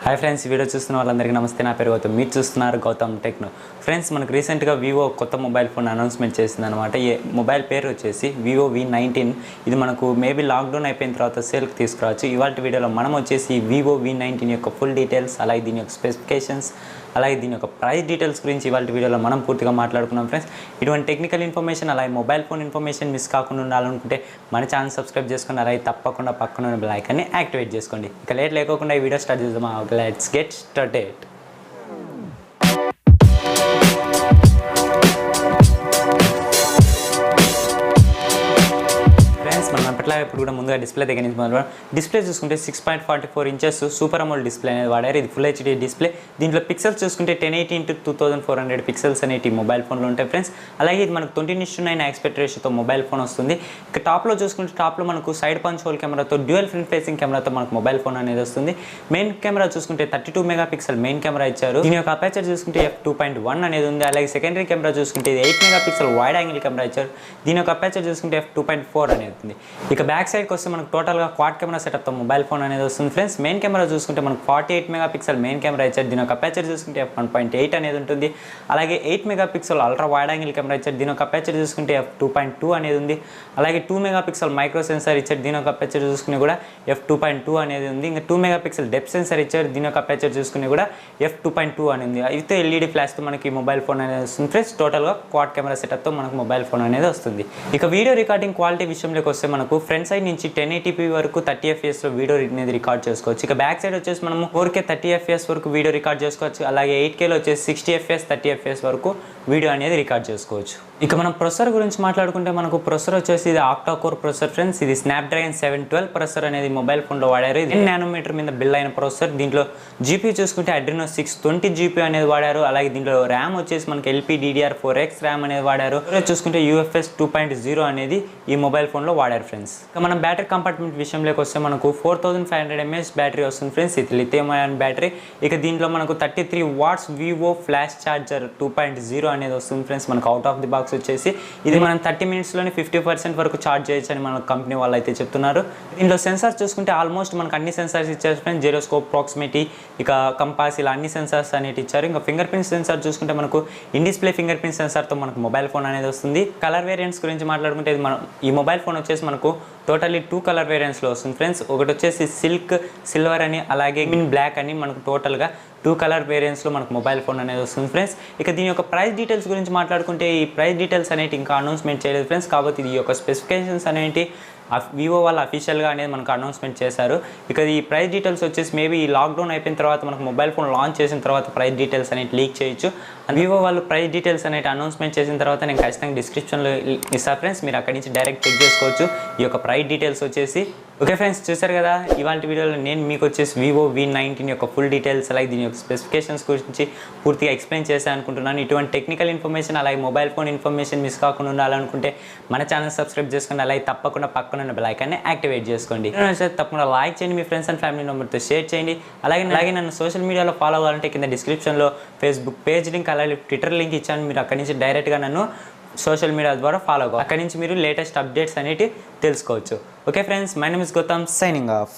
Hi friends, video చూస్తున్న వాళ్ళందరికీ నమస్తే. నా పేరు గౌతమ్, మీరు చూస్తున్నారు గౌతమ్ టెక్నో. ఫ్రెండ్స్, మనకు రీసెంట్గా వివో కొత్త మొబైల్ ఫోన్ అనౌన్స్మెంట్ చేసిందనమాట. ఈ మొబైల్ పేరు వచ్చేసి వివో v19. ఇది మనకు మేబీ లాక్డౌన్ అయిపోయిన తర్వాత సేల్కి తీసుకురావచ్చు. ఇవాళ వీడియోలో మనం వచ్చేసి వివో v19 యొక్క ఫుల్ డీటెయిల్స్, అలాగే దీని యొక్క స్పెసిఫికేషన్స్, అలాగే దీని యొక్క ప్రైస్ డీటెయిల్స్ గురించి ఇవాళ వీడియోలో మనం పూర్తిగా మాట్లాడుకున్నాం. ఫ్రెండ్స్, ఇటువంటి టెక్నికల్ ఇన్ఫర్మేషన్ అలాగే మొబైల్ ఫోన్ ఇన్ఫర్మేషన్ మిస్ కాకుండా ఉండాలనుకుంటే మన ఛానల్ సబ్స్క్రైబ్ చేసుకుని అలాగే తప్పకుండా పక్కన ఉన్న బెల్ ఐకాన్ని యాక్టివేట్ చేసుకోండి. ఇక లేట్ లేకుండా ఈ వీడియో స్టార్ట్ చేద్దాం. Let's get started. ఇప్పుడు కూడా ముందుగా డిస్ప్లే దగ్గర నుంచి మొదలు డిస్ప్లే చూసుకుంటే 6.44 ఇంచెస్ సూపర్ అమోల్డ్ డిస్ప్లే అనేది వాడారు. ఇది ఫుల్ హెచ్డీ డిస్ప్లే. దీంట్లో పిక్సెల్స్ చూసుకుంటే 1080x2400 పిక్సెల్స్ అనేవి మొబైల్ ఫోన్లో ఉంటాయి ఫ్రెండ్స్. అలాగే ఇది మనకు 20:9 ఆస్పెక్ట్ రేషియోతో మొబైల్ ఫోన్ వస్తుంది. ఇక టాప్లో చూసుకుంటే టాప్లో మనకు సైడ్ పంచ్ హోల్ కెమెరాతో డ్యూయల్ ఫ్రంట్ ఫేసింగ్ కెమెరాతో మనకు మొబైల్ ఫోన్ అనేది వస్తుంది. మెయిన్ కెమెరా చూసుకుంటే 32 మెగాపిక్సెల్ మెయిన్ కెమెరా ఇచ్చారు. దీని యొక్క అపేచర్ చూసుకుంటే f2.1 అనేది ఉంది. అలాగే సెకండరీ కెమెరా చూసుకుంటే 8 మెగాపిక్సెల్ వైడ్ యాంగిల్ కెమెరా ఇచ్చారు. దీని యొక్క అపేచర్ చూసుకుంటే f2.4 అనేది ఉంది. ఇక బ్యాక్ సైడ్కి వస్తే మనకు టోటల్గా క్వాడ్ కెమెరా సెటప్తో మొబైల్ ఫోన్ అనేది వస్తుంది ఫ్రెండ్స్. మెయిన్ కెమెరా చూసుకుంటే మనకు 48 మెగాపిక్సెల్ మెయిన్ కెమెరా ఇచ్చారు. దీని యొక్క అపేచర్ చూసుకుంటే f1.8 అనేది ఉంటుంది. అలాగే 8 megapixel ultra wide angle camera ఇచ్చారు. దీని యొక్క అపేచర్ చూసుకుంటే f2.2 అనేది ఉంది. అలాగే 2 మెగాపిక్సెల్ మైక్రో సెన్సార్ ఇచ్చారు. దీని యొక్క అపేచర్ చూసుకుని కూడా f2.2 అనేది ఉంది. ఇంకా 2 మెగాపిక్సెల్ డెప్త్ సెన్సార్ ఇచ్చారు. దీని యొక్క అపేచర్ చూసుకుని కూడా f2.2 అనేది ఉంది. అయితే ఎల్ఈడి ఫ్లాష్తో మనకి మొబైల్ ఫోన్ అనేది వస్తుంది ఫ్రెండ్స్. టోటల్గా క్వాడ్ కెమెరా సెటప్తో మనకు మొబైల్ ఫోన్ అనేది వస్తుంది. ఇక వీడియో రికార్డింగ్ క్వాలిటీ విషయంలోకి వస్తే మనకు ఫ్రంట్ సైడ్ నుంచి 1080p వరకు 30 fps వీడియో అనేది రికార్డ్ చేసుకోవచ్చు. ఇక బ్యాక్ సైడ్ వచ్చేసి మనము 4K 30 fps వరకు వీడియో రికార్డ్ చేసుకోవచ్చు. అలాగే 8Kలో వచ్చేసి 60 fps 30 fps వరకు వీడియో అనేది రికార్డ్ చేసుకోవచ్చు. ఇక మనం ప్రొసెసర్ గురించి మాట్లాడుకుంటే మనకు ప్రొసెసర్ వచ్చేసి ఇది ఆక్టా కోర్ ప్రొసెసర్ ఫ్రెండ్స్. ఇది స్నాప్డ్రాగన్ 712 ప్రొసెసర్ అనేది మొబైల్ ఫోన్లో వాడారు. ఇది 10 నానోమీటర్ మీద బిల్డ్ అయిన ప్రొసెసర్. దీంట్లో జీపీ చూసుకుంటే అడ్రినో 620 జీపీ అనేది వాడారు. అలాగే దీంట్లో ర్యామ్ వచ్చేసి మనకి LPDDR4X ర్యామ్ అనేది వాడారు. చూసుకుంటే UFS 2.0 అనేది ఈ మొబైల్ ఫోన్లో వాడారు ఫ్రెండ్స్. ఇక మనం బ్యాటరీ కంపార్ట్మెంట్ విషయంలోకి వస్తే మనకు 4500 mAh బ్యాటరీ వస్తుంది ఫ్రెండ్స్. ఇది లిథియం అయాన్ బ్యాటరీ. ఇక దీంట్లో మనకు 33 వాట్స్ వివో ఫ్లాష్ ఛార్జర్ 2.0 అనేది వస్తుంది ఫ్రెండ్స్. మనకు అవుట్ ఆఫ్ ది బాక్స్ వచ్చేసి ఇది మనం 30 మినిట్స్లోనే 50% వరకు ఛార్జ్ చేయొచ్చు అని మన కంపెనీ వాళ్ళు అయితే చెప్తున్నారు. దీంట్లో సెన్సార్స్ చూసుకుంటే ఆల్మోస్ట్ మనకు అన్ని సెన్సార్స్ ఇచ్చారు ఫ్రెండ్స్. జైరోస్కోప్, ప్రాక్సిమిటీ, ఇక కంపాస్, ఇలా అన్ని సెన్సార్స్ అనేవి ఇచ్చారు. ఇంకా ఫింగర్ ప్రింట్ సెన్సార్ చూసుకుంటే మనకు ఇన్ డిస్ప్లే ఫింగర్ ప్రింట్ సెన్సార్తో మనకు మొబైల్ ఫోన్ అనేది వస్తుంది. కలర్ వేరియంట్స్ గురించి మాట్లాడుకుంటే ఇది మనం ఈ మొబైల్ ఫోన్ వచ్చేసి మనకు టోటల్లీ 2 కలర్ వేరియంట్స్లో వస్తుంది ఫ్రెండ్స్. ఒకటి వచ్చేసి సిల్క్ సిల్వర్ అని, అలాగే మిన్ బ్లాక్ అని మనకు టోటల్గా 2 కలర్ వేరియంట్స్లో మనకు మొబైల్ ఫోన్ అనేది వస్తుంది ఫ్రెండ్స్. ఇక దీని యొక్క ప్రైస్ డీటెయిల్స్ గురించి మాట్లాడుకుంటే ఈ ప్రైస్ డీటెయిల్స్ అనేవి ఇంకా అనౌన్స్మెంట్ చేయలేదు ఫ్రెండ్స్. కాబట్టి ఈ యొక్క స్పెసిఫికేషన్స్ అనేవి వివో వాళ్ళు అఫీషియల్గా అనేది మనకు అనౌన్స్మెంట్ చేశారు. ఇక ఈ ప్రైస్ డీటెయిల్స్ వచ్చేసి మేబీ ఈ లాక్డౌన్ అయిపోయిన తర్వాత మనకు మొబైల్ ఫోన్ లాంచ్ చేసిన తర్వాత ప్రైస్ డీటెయిల్స్ అనేవి లీక్ చేయొచ్చు. వివో వాళ్ళు ప్రైస్ డీటెయిల్స్ అనేవి అనౌన్స్మెంట్ చేసిన తర్వాత నేను ఖచ్చితంగా డిస్క్రిప్షన్లో ఇస్తాను ఫ్రెండ్స్. మీరు అక్కడి నుంచి డైరెక్ట్ చెక్ చేసుకోవచ్చు ఈ యొక్క ప్రైస్ డీటెయిల్స్ వచ్చేసి. ఓకే ఫ్రెండ్స్, చూసారు కదా ఇవాళ వీడియోలో నేను మీకు వచ్చేసి వివో v19 యొక్క ఫుల్ డీటెయిల్స్ అలాగే దీని యొక్క స్పెసిఫికేషన్స్ గురించి పూర్తిగా ఎక్స్ప్లెయిన్ చేశాను అనుకుంటున్నాను. ఇటువంటి టెక్నికల్ ఇన్ఫర్మేషన్ అలాగే మొబైల్ ఫోన్ ఇన్ఫర్మేషన్ మిస్ కాకుండా ఉండాలనుకుంటే మన ఛానల్ సబ్స్క్రైబ్ చేసుకోండి. అలాగే తప్పకుండా పక్కన ఉన్న బెల్ ఐకాన్ని యాక్టివేట్ చేసుకోండి. తప్పకుండా లైక్ చేయండి, మీ ఫ్రెండ్స్ అండ్ ఫ్యామిలీ మెంబర్తో షేర్ చేయండి. అలాగే నన్ను సోషల్ మీడియాలో ఫాలో అవ్వాలంటే కింద డిస్క్రిప్షన్లో ఫేస్బుక్ పేజ్ లింక్ అలాగే ట్విట్టర్ లింక్ ఇచ్చాను. మీరు అక్కడి నుంచి డైరెక్ట్గా నన్ను సోషల్ మీడియా ద్వారా ఫాలో అవ్వాలి. అక్కడి నుంచి మీరు లేటెస్ట్ అప్డేట్స్ అనేవి తెలుసుకోవచ్చు. Okay friends, my name is Gautam, signing of.